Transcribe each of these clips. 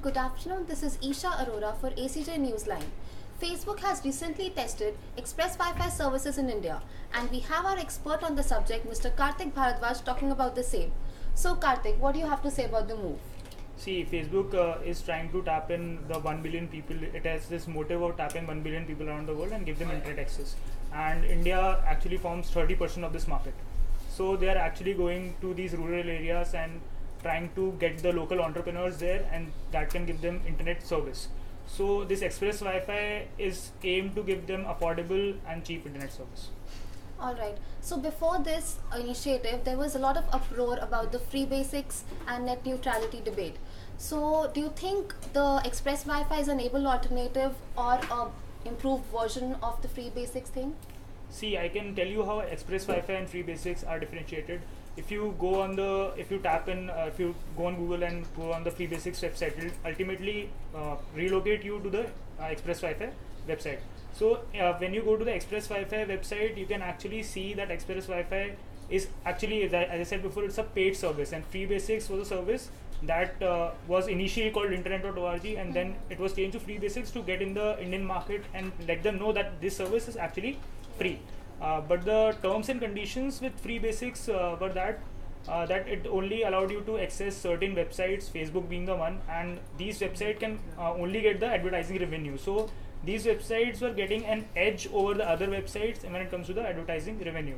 Good afternoon, this is Isha Arora for ACJ Newsline. Facebook has recently tested Express Wi-Fi services in India, and we have our expert on the subject, Mr. Karthik Bharadwaj, talking about the same. So Karthik, what do you have to say about the move? See, Facebook is trying to tap in the 1 billion people. It has this motive of tapping 1 billion people around the world and give them internet access. And India actually forms 30% of this market. So they are actually going to these rural areas and trying to get the local entrepreneurs there, and that can give them internet service. So this Express Wi-Fi is aimed to give them affordable and cheap internet service. Alright, so before this initiative, there was a lot of uproar about the free basics and net neutrality debate. So do you think the Express Wi-Fi is an able alternative or a improved version of the free basics thing? See, I can tell you how Express Wi-Fi and free basics are differentiated. If you go on if you tap in, if you go on Google and go on the free basics website, it will ultimately relocate you to the Express Wi-Fi website. So when you go to the Express Wi-Fi website, you can actually see that Express Wi-Fi is actually, as I said before, it's a paid service, and free basics was a service that was initially called internet.org, and then it was changed to free basics to get in the Indian market and let them know that this service is actually free. But the terms and conditions with free basics were that it only allowed you to access certain websites, Facebook being the one, and these websites can only get the advertising revenue. So these websites were getting an edge over the other websites when it comes to the advertising revenue.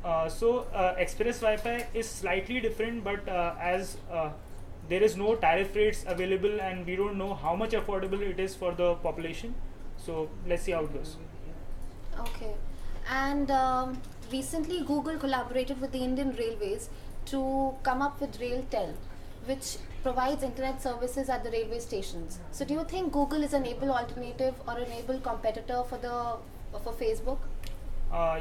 Express Wi-Fi is slightly different, but as there is no tariff rates available and we don't know how much affordable it is for the population, so let's see how it goes. Okay. And recently Google collaborated with the Indian Railways to come up with RailTel, which provides internet services at the railway stations. So do you think Google is an able alternative or an able competitor for Facebook?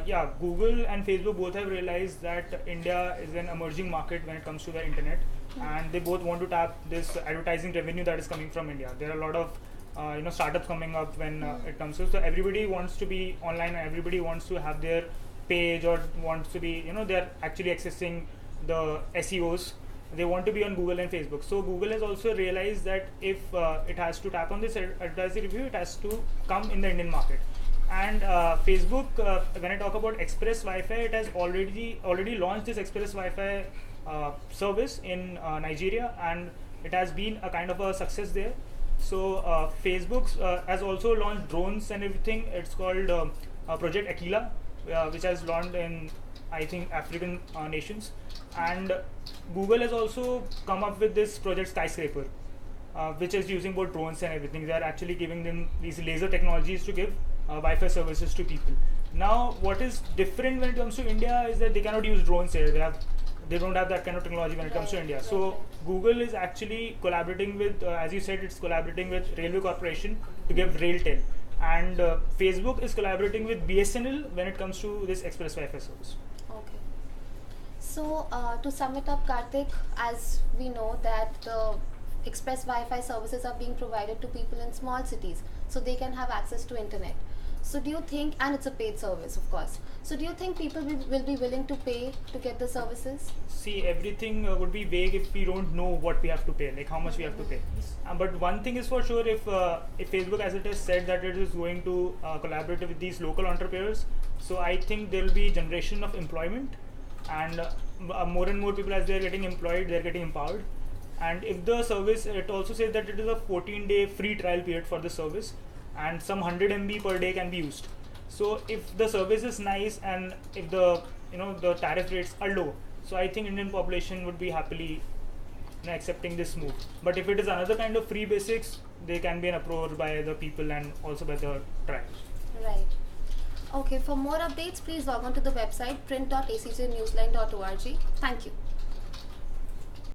Yeah, Google and Facebook both have realized that India is an emerging market when it comes to the internet, and they both want to tap this advertising revenue that is coming from India. There are a lot of startups coming up when it comes to, so everybody wants to be online and everybody wants to have their page or wants to be, they're actually accessing the SEOs. They want to be on Google and Facebook. So Google has also realized that if it has to tap on this advertising review, it has to come in the Indian market. And Facebook, when I talk about Express Wi-Fi, it has already launched this Express Wi-Fi service in Nigeria, and it has been a kind of a success there. So Facebook has also launched drones and everything. It's called Project Aquila, which has launched in, I think, African nations. And Google has also come up with this Project Skyscraper, which is using both drones and everything. They are actually giving them these laser technologies to give Wi-Fi services to people. Now, what is different when it comes to India is that they cannot use drones here. They don't have that kind of technology when it comes to India. So Google is actually collaborating with, as you said, it's collaborating with Railway Corporation to give RailTel, and Facebook is collaborating with BSNL when it comes to this Express Wi-Fi service. Okay. So to sum it up, Karthik, as we know that the Express Wi-Fi services are being provided to people in small cities, so they can have access to internet. So do you think, and it's a paid service of course, so do you think people will be willing to pay to get the services? See, everything would be vague if we don't know what we have to pay, like how much we have to pay. But one thing is for sure, if Facebook, as it has said that it is going to collaborate with these local entrepreneurs, so I think there will be generation of employment, and more and more people, as they are getting employed, they are getting empowered. And if the service, it also says that it is a 14-day free trial period for the service, and some 100 MB per day can be used. So if the service is nice and if the the tariff rates are low, so I think Indian population would be happily accepting this move. But if it is another kind of free basics, they can be an uproar by the people and also by the tribes. Right. Okay, for more updates, please log on to the website print.acjnewsline.org. Thank you.